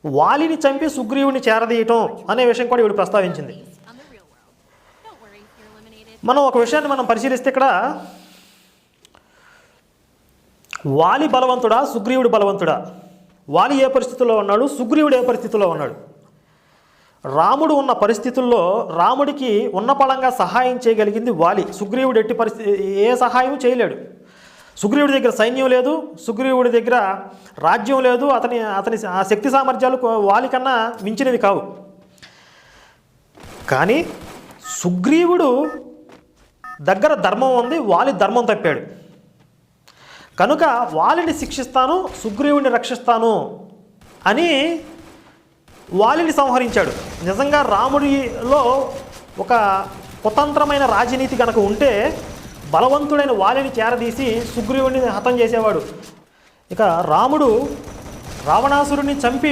వాలిని చంపి సుగ్రీవుని చేరదీయటం అనే విషయం కూడా ఈవిడ ప్రస్తావించింది. మనం ఒక విషయాన్ని మనం పరిశీలిస్తే ఇక్కడ వాలి బలవంతుడా, సుగ్రీవుడు బలవంతుడా? వాలి ఏ పరిస్థితుల్లో ఉన్నాడు, సుగ్రీవుడు ఏ పరిస్థితుల్లో ఉన్నాడు? రాముడు ఉన్న పరిస్థితుల్లో రాముడికి ఉన్న పళంగా సహాయం చేయగలిగింది వాలి. సుగ్రీవుడు ఎట్టి పరిస్థితి ఏ సహాయం చేయలేడు. సుగ్రీవుడి దగ్గర సైన్యం లేదు, సుగ్రీవుడి దగ్గర రాజ్యం లేదు, అతని ఆ శక్తి సామర్థ్యాలు వాలి కన్నా మించినవి కావు. కానీ సుగ్రీవుడు దగ్గర ధర్మం ఉంది, వాలి ధర్మం తప్పాడు కనుక వాలిని శిక్షిస్తాను, సుగ్రీవుడిని రక్షిస్తాను అని వాలిని సంహరించాడు. నిజంగా రాముడిలో ఒక కుతంత్రమైన రాజనీతి కనుక ఉంటే బలవంతుడైన వాలిని చేరదీసి సుగ్రీవుడిని హతం చేసేవాడు. ఇక రాముడు రావణాసురుడిని చంపి